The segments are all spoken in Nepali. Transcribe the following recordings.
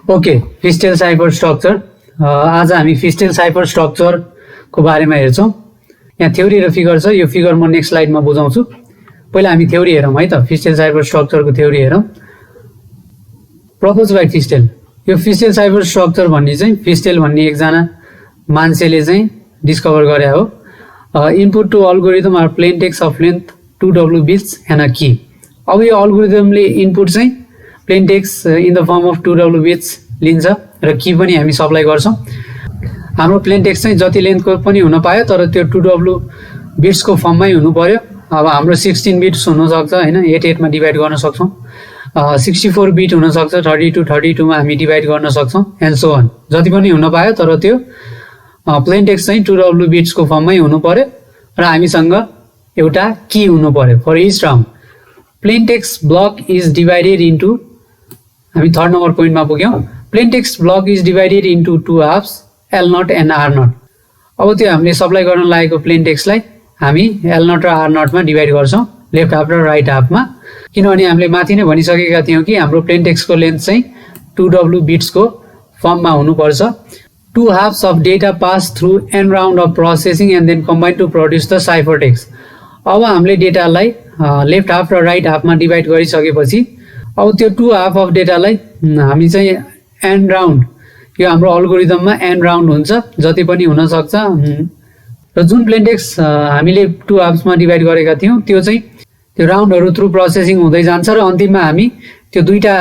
Okay, फिस्टेल cipher structure. आज हामी फिस्टेल साइफर स्ट्रक्चरको बारेमा हेर्छौँ। यहाँ थ्योरी र फिगर छ, यो फिगर म नेक्स्ट स्लाइडमा बुझाउँछु। पहिला हामी थ्योरी हेरौँ है त। फिस्टेल साइफर स्ट्रक्चरको थ्योरी हेरौँ। Propose by Feistel. यो फिस्टेल साइफर स्ट्रक्चर भन्ने चाहिँ फिस्टेल भन्ने एकजना मान्छेले चाहिँ डिस्कभर गरे हो। Input to algorithm are plain text of length 2W bits and a key. अब यो अल्गोरिदमले इनपुट चाहिँ plain text in the form of 2W bits लिन्छ र की पनि हामी सप्लाई गर्छौँ। हाम्रो प्लेन टेक्स्ट चाहिँ जति लेन्थको पनि हुन पायो, तर त्यो 2W बिट्सको फर्ममै हुनु पर्यो। अब हाम्रो 16 बिट्स हुनसक्छ होइन, 8 मा डिभाइड गर्न सक्छौँ। 64 बिट हुनसक्छ, 32 मा हामी डिभाइड गर्न सक्छौँ एन्ड सो अन। जति पनि हुन पायो, तर त्यो प्लेन टेक्स्ट चाहिँ 2W बिट्सको फर्ममै हुनु पर्यो र हामीसँग एउटा की हुनु पर्यो for each round. Plain text block is divided into, हामी थर्ड नम्बर पोइन्टमा पुग्यौँ। Plain text block is divided into 2 halves, L0 and R0। अब त्यो हामीले सप्लाई गर्न लागेको प्लेन टेक्स्टलाई हामी L0 र R0 मा डिभाइड गर्छौँ, लेफ्ट हाफ र राइट हाफमा। किनभने हामीले माथि नै भनिसकेका थियौँ कि हाम्रो प्लेन टेक्स्टको लेन्थ चाहिँ 2W बिट्सको फर्ममा हुनुपर्छ। 2 halves of data pass through n round of processing and then combine to produce the cipher text। अब हामीले डेटालाई लेफ्ट हाफ र राइट हाफमा डिभाइड गरिसकेपछि अब त्यो 2 हाफ अफ डेटालाई हामी चाहिँ n राउन्ड, यो हाम्रो अल्गोरिदममा n राउन्ड हुन्छ, जति पनि हुन सक्छ। र जुन प्लेन टेक्स्ट हामीले 2 हाफ्समा डिभाइड गरेका थियौँ त्यो चाहिँ त्यो राउन्डहरू थ्रु प्रोसेसिङ हुँदै जान्छ र अन्तिममा हामी त्यो दुईटा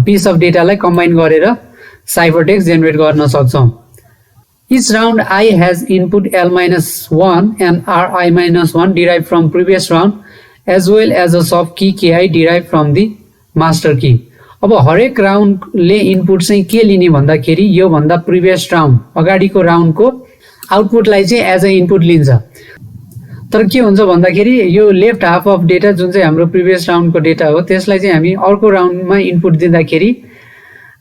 पिस अफ डेटालाई कम्बाइन गरेर साइफर टेक्स्ट जेनेरेट गर्न सक्छौँ। Each round I has input L-1 and Ri-1 derived from previous round as well as a sub key Ki derived from the master key। अब हरेक राउन्डले इनपुट चाहिँ के लिने भन्दाखेरि यो भन्दा प्रिभियस राउन्ड, अगाडिको राउन्डको आउटपुटलाई चाहिँ एज अ इनपुट लिन्छ। तर के हुन्छ भन्दाखेरि यो लेफ्ट हाफ अफ डेटा जुन चाहिँ हाम्रो प्रिभियस राउन्डको डेटा हो, त्यसलाई चाहिँ हामी अर्को राउन्डमा इनपुट दिँदाखेरि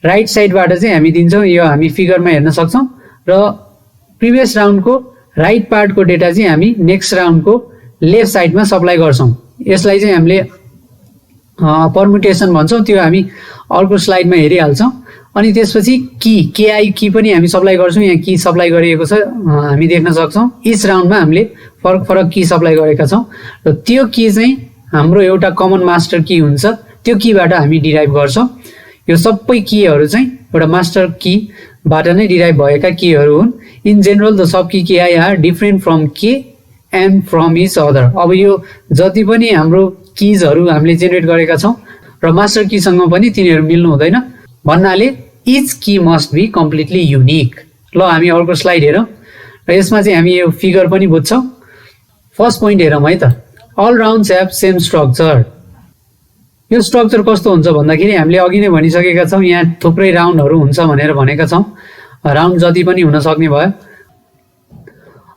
राइट साइडबाट चाहिँ हामी दिन्छौँ। यो हामी फिगरमा हेर्न सक्छौँ। र प्रिभियस राउन्डको राइट पार्टको डेटा चाहिँ हामी नेक्स्ट राउन्डको लेफ्ट साइडमा सप्लाई गर्छौँ। यसलाई चाहिँ हामीले पर्मुटेसन भन्छौँ, त्यो हामी अर्को स्लाइडमा हेरिहाल्छौँ। अनि त्यसपछि केआई की पनि हामी सप्लाई गर्छौँ। यहाँ की सप्लाई गरिएको छ, हामी देख्न सक्छौँ। इच राउन्डमा हामीले फरक फरक की सप्लाई गरेका छौँ र त्यो की चाहिँ हाम्रो एउटा कमन मास्टर की हुन्छ, त्यो कीबाट हामी डिराइभ गर्छौँ। यो सबै कीहरू चाहिँ एउटा मास्टर कीबाट नै डिराइभ भएका कीहरू हुन्। In general the sub key K I are different from K and from each other. अब यो जति पनि हाम्रो किजहरू हामीले जेनेरेट गरेका छौँ र मास्टर कीसँग पनि तिनीहरू मिल्नु हुँदैन भन्नाले each key must be completely unique. ल हामी अर्को स्लाइड हेरौँ र यसमा चाहिँ हामी यो फिगर पनि बुझ्छौँ। फर्स्ट पोइन्ट हेरौँ है त। All rounds have same structure. यो स्ट्रक्चर कस्तो हुन्छ भन्दाखेरि हामीले अघि नै भनिसकेका छौँ, यहाँ थुप्रै राउन्डहरू हुन्छ भनेर भनेका छौँ। राउन्ड जति पनि हुन सक्ने भयो।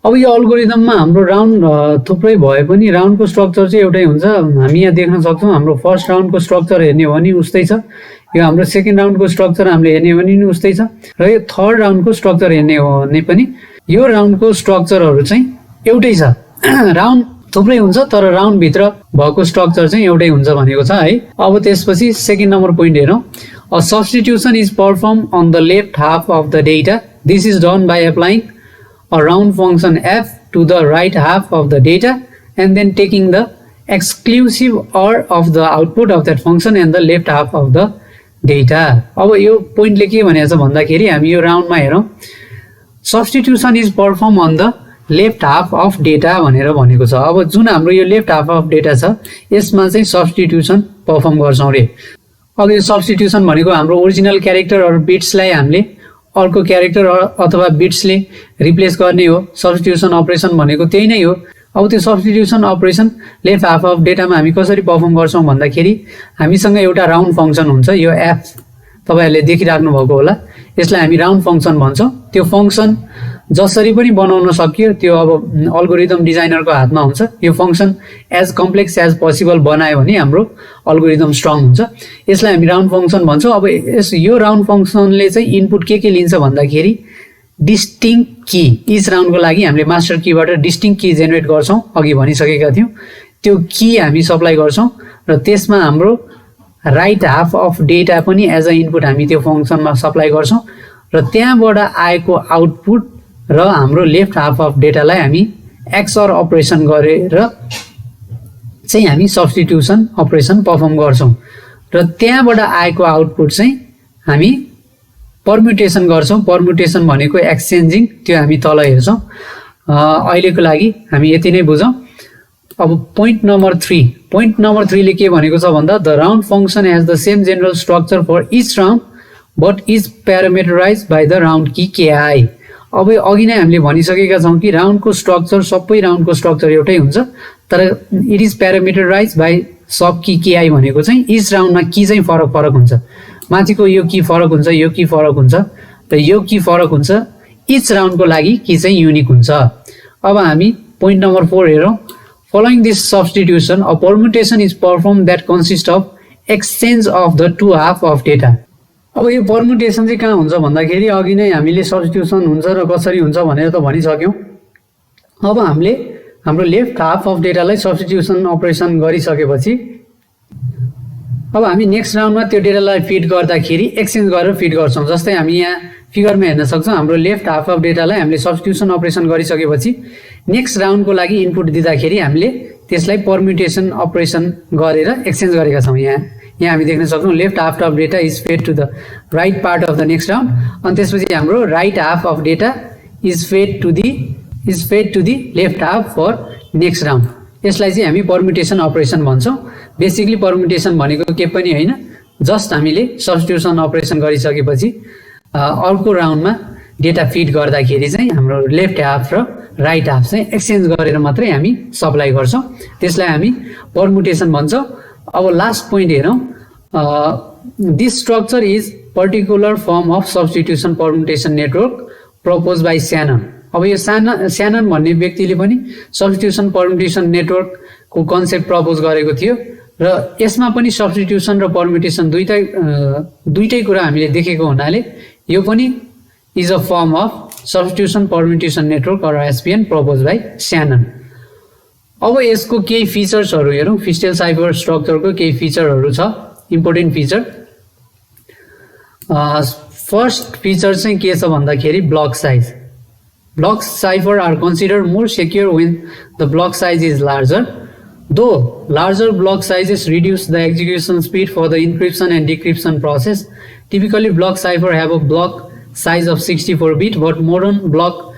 अब यो अल्गोरिदममा हाम्रो राउन्ड थुप्रै भए पनि राउन्डको स्ट्रक्चर चाहिँ एउटै हुन्छ। हामी यहाँ देख्न सक्छौँ हाम्रो फर्स्ट राउन्डको स्ट्रक्चर हेर्ने हो भने उस्तै छ। यो हाम्रो सेकेन्ड राउन्डको स्ट्रक्चर हामीले हेर्ने हो भने नि उस्तै छ। र यो थर्ड राउन्डको स्ट्रक्चर हेर्ने हो भने पनि यो राउन्डको स्ट्रक्चरहरू चाहिँ एउटै छ। राउन्ड थुप्रै हुन्छ तर राउन्डभित्र भएको स्ट्रक्चर चाहिँ एउटै हुन्छ भनेको छ है। अब त्यसपछि सेकेन्ड नम्बर पोइन्ट हेरौँ। Uh substitution is perform on the left half of the data. This is done by applying a round function f to the right half of the data and then taking the exclusive OR of the output of that function and the left half of the data। अब यो पोइन्टले के भनेको छ भन्दाखेरि हामी यो राउन्डमा हेरौँ। Substitution is perform on the left half of data भनेर भनेको छ। अब जुन हाम्रो यो लेफ्ट हाफ अफ डेटा छ यसमा चाहिँ सब्स्टिट्युसन परफर्म गर्छौँ रे। अब यो सब्स्टिट्युसन भनेको हाम्रो ओरिजिनल क्यारेक्टर अर बिट्सलाई हामीले अर्को क्यारेक्टर अथवा बिट्सले रिप्लेस गर्ने हो। सब्स्टिट्युसन अपरेसन भनेको त्यही नै हो। अब त्यो substitution operation left half of डेटामा हामी कसरी पर्फर्म गर्छौँ भन्दाखेरि हामीसँग एउटा राउन्ड फङ्सन हुन्छ, यो एफ तपाईँहरूले देखिराख्नु भएको होला। यसलाई हामी राउन्ड फङ्सन भन्छौँ। त्यो फङ्सन जसरी पनि बनाउन सकियो त्यो अब अल्गोरिदम डिजाइनरको हातमा हुन्छ। यो function as complex as possible बनायो भने हाम्रो अल्गोरिदम स्ट्रङ हुन्छ। यसलाई हामी राउन्ड फङ्सन भन्छौँ। अब यो राउन्ड फङ्सनले चाहिँ इनपुट के लिन्छ भन्दाखेरि डिस्टिङ्क्ट की। इच राउन्डको लागि हामीले मास्टर कीबाट डिस्टिङ्क्ट की जेनेरेट गर्छौँ, अघि भनिसकेका थियौँ। त्यो की हामी सप्लाई गर्छौँ र त्यसमा हाम्रो राइट हाफ अफ डेटा पनि एज अ इनपुट हामी त्यो फङ्सनमा सप्लाई गर्छौँ र त्यहाँबाट आएको आउटपुट र हाम्रो लेफ्ट हाफ अफ डेटालाई हामी एक्सअर अपरेसन गरेर चाहिँ हामी सब्स्टिट्युसन अपरेसन पर्फर्म गर्छौँ र त्यहाँबाट आएको आउटपुट चाहिँ हामी पर्म्युटेसन गर्छौँ। पर्म्युटेसन भनेको एक्सचेन्जिङ, त्यो हामी तल हेर्छौँ। अहिलेको लागि हामी यति नै बुझौँ। अब पोइन्ट नम्बर 3, पोइन्ट नम्बर 3 ले के भनेको छ भन्दा the round function has the same general structure for each round but is parameterized by the round key K I. अब अघि नै हामीले भनिसकेका छौँ कि राउन्डको स्ट्रक्चर सबै राउन्डको स्ट्रक्चर एउटै हुन्छ, तर it is parameterized by sub key केआई भनेको चाहिँ इच राउन्डमा की चाहिँ फरक फरक हुन्छ। माथिको यो की फरक हुन्छ, यो की फरक हुन्छ, त यो की फरक हुन्छ, इच राउन्डको लागि की चाहिँ युनिक हुन्छ। अब हामी पोइन्ट नम्बर 4 हेरौँ। Following this substitution, a permutation is performed that consists of exchange of the two half of data. अब यो permutation चाहिँ कहाँ हुन्छ भन्दाखेरि अघि नै हामीले substitution हुन्छ र कसरी हुन्छ भनेर त भनिसक्यौँ। अब हामीले हाम्रो लेफ्ट हाफ अफ डेटालाई substitution अपरेसन गरिसकेपछि अब हामी नेक्स्ट राउन्डमा त्यो डेटालाई फिड गर्दाखेरि एक्सचेन्ज गरेर फिड गर्छौँ। जस्तै हामी यहाँ फिगरमा हेर्न सक्छौँ, हाम्रो लेफ्ट हाफ अफ डेटालाई हामीले सब्स्टिट्युसन अपरेसन गरिसकेपछि नेक्स्ट राउन्डको लागि इनपुट दिँदाखेरि हामीले त्यसलाई पर्म्युटेसन अपरेसन गरेर एक्सचेन्ज गरेका छौँ। यहाँ हामी देख्न सक्छौँ left half of data is fed to the right part of the next round, अनि त्यसपछि हाम्रो right half of data is fed to the left half for next round. यसलाई चाहिँ हामी पर्म्युटेसन अपरेसन भन्छौँ। बेसिकली पर्म्युटेसन भनेको के पनि होइन, जस्ट हामीले सब्स्टिट्युसन अपरेसन गरिसकेपछि अर्को राउन्डमा डेटा फिड गर्दाखेरि चाहिँ हाम्रो लेफ्ट हाफ र राइट हाफ चाहिँ एक्सचेन्ज गरेर मात्रै हामी सप्लाई गर्छौँ, त्यसलाई हामी पर्म्युटेसन भन्छौँ। अब लास्ट पोइन्ट हेरौँ। This structure is particular form of substitution permutation network propose by Shannon. अब यो स्यानन भन्ने व्यक्तिले पनि सब्स्टिट्युसन पर्म्युटेसन नेटवर्कको कन्सेप्ट प्रपोज गरेको थियो र यसमा पनि सब्स्टिट्युसन र पर्म्युटेसन दुईटै कुरा हामीले देखेको हुनाले यो पनि is a form of substitution permutation network or SPN propose by Shannon. अब यसको केही फिचर्सहरू हेरौँ। फिस्टेल साइफर स्ट्रक्चरको केही फिचरहरू छ, इम्पोर्टेन्ट फिचर। फर्स्ट फिचर चाहिँ के छ भन्दाखेरि block size. Blocks cipher are considered more secure when the block size is larger. Though larger block sizes reduce the execution speed for the encryption and decryption process. Typically, block cipher have a block size of 64 bit, but modern block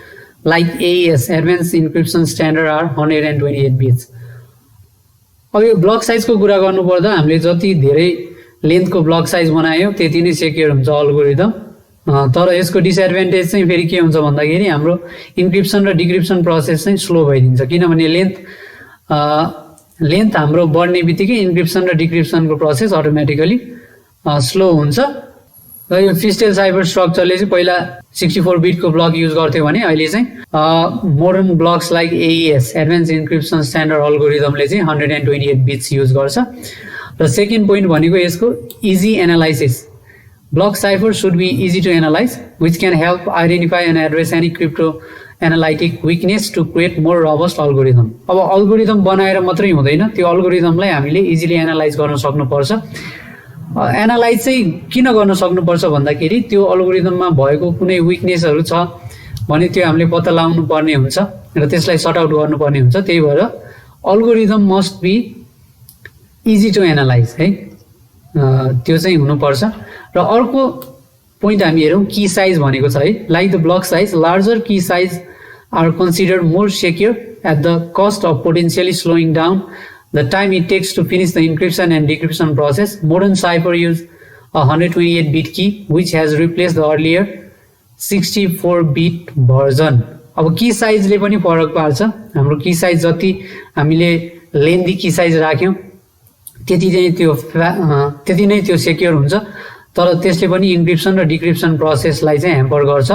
like AES Advanced Encryption Standard are 128 bits. अब यो ब्लक साइजको कुरा गर्नुपर्दा हामीले जति धेरै लेन्थको ब्लक साइज बनायो त्यति नै सेक्योर हुन्छ अल्गोरिदम। तर यसको डिसएडभान्टेज चाहिँ फेरि के हुन्छ भन्दाखेरि हाम्रो इन्क्रिप्सन र डिक्रिप्सन प्रोसेस चाहिँ स्लो भइदिन्छ, किनभने लेन्थ हाम्रो बढ्ने बित्तिकै इन्क्रिप्सन र डिक्रिप्सनको प्रोसेस अटोमेटिकली स्लो हुन्छ। र यो फिस्टेल साइफर स्ट्रक्चरले चाहिँ पहिला 64 बिटको ब्लक युज गर्थ्यो भने अहिले चाहिँ modern blocks like AES advance encryption standard अल्गोरिदमले चाहिँ 128 बिट्स युज गर्छ। र सेकेन्ड पोइन्ट भनेको यसको easy analysis. Block cipher should be easy to analyze, which can help identify and address any crypto analytic weakness to create more robust algorithm. अब अल्गोरिदम बनाएर मात्रै हुँदैन, त्यो अल्गोरिदमलाई हामीले इजिली एनालाइज गर्न सक्नुपर्छ। एनालाइज चाहिँ किन गर्न सक्नुपर्छ भन्दाखेरि त्यो अल्गोरिदममा भएको कुनै विकनेसहरू छ भने त्यो हामीले पत्ता लगाउनु पर्ने हुन्छ र त्यसलाई सर्ट आउट गर्नुपर्ने हुन्छ। त्यही भएर algorithm must be easy to analyse है, त्यो चाहिँ हुनुपर्छ। र अर्को पोइन्ट हामी हेरौँ, की साइज भनेको छ है। Like the block size, larger key size are considered more secure at the cost of potentially slowing down the time it takes to finish the encryption and decryption process. Modern cipher use 128 bit key which has replace the earlier 64 bit version. अब की साइजले पनि फरक पार्छ। हाम्रो की साइज जति हामीले लेन्दी की साइज राख्यौँ त्यति नै त्यो सेक्योर हुन्छ, तर त्यसले पनि इन्क्रिप्सन र डिक्रिप्सन प्रोसेसलाई चाहिँ ह्याम्पर गर्छ।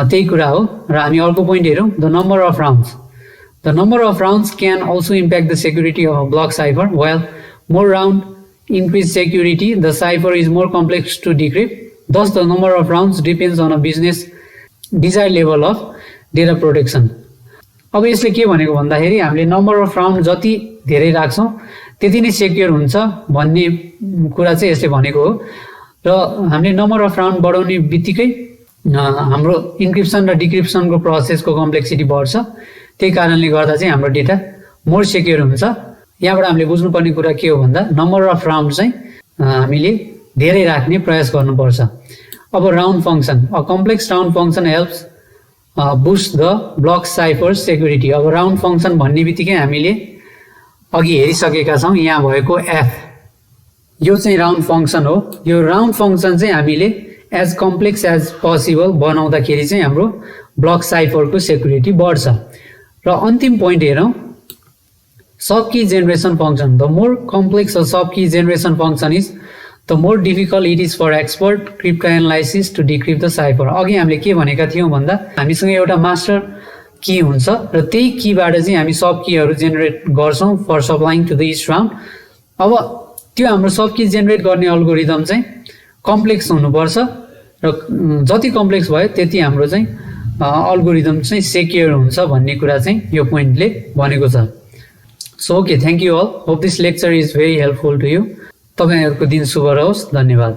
त्यही कुरा हो। र हामी अर्को पोइन्ट हेरौँ, the number of rounds. The number of rounds can also impact the security of block cipher. Well more round increase security, the cipher is more complex to decrypt. Thus, the number of rounds depends on a business desired level of data protection. अब यसले के भनेको भन्दाखेरि हामीले नम्बर अफ राउन्ड जति धेरै राख्छौँ त्यति नै सेक्योर हुन्छ भन्ने कुरा चाहिँ यसले भनेको हो। र हामीले नम्बर अफ राउन्ड बढाउने बित्तिकै हाम्रो इन्क्रिप्सन र डिक्रिप्सनको प्रोसेसको कम्प्लेक्सिटी बढ्छ। त्यही कारणले गर्दा चाहिँ हाम्रो डेटा मोर सेक्योर हुन्छ। यहाँबाट हामीले बुझ्नुपर्ने कुरा के हो भन्दा नम्बर अफ राउन्ड चाहिँ हामीले धेरै राख्ने प्रयास गर्नुपर्छ। अब round function, a complex round function helps boost the block cipher security. अब राउन्ड फङ्सन भन्ने बित्तिकै हामीले अघि हेरिसकेका छौँ यहाँ भएको एफ, यो चाहिँ राउन्ड फङ्सन हो। यो राउन्ड फङ्सन चाहिँ हामीले एज कम्प्लेक्स एज पोसिबल बनाउँदाखेरि चाहिँ हाम्रो ब्लक साइफरको सेक्युरिटी बढ्छ। र अन्तिम पोइन्ट हेरौँ, subkey generation function. The more complex a subkey generation function is the more difficult it is for expert cryptanalysis to decrypt the cipher. अघि हामीले के भनेका थियौँ भन्दा हामीसँग एउटा मास्टर की हुन्छ र त्यही कीबाट चाहिँ हामी सब कीहरू जेनेरेट गर्छौँ for supplying to the each round. अब त्यो हाम्रो सब की जेनेरेट गर्ने अल्गोरिदम चाहिँ कम्प्लेक्स हुनुपर्छ र जति कम्प्लेक्स भयो त्यति हाम्रो चाहिँ अल्गोरिदम चाहिँ सेक्योर हुन्छ भन्ने कुरा चाहिँ यो पोइन्टले भनेको छ। So okay, thank you all. Hope this lecture is very helpful to you. तपाईहरुको दिन शुभ रहोस्। धन्यवाद।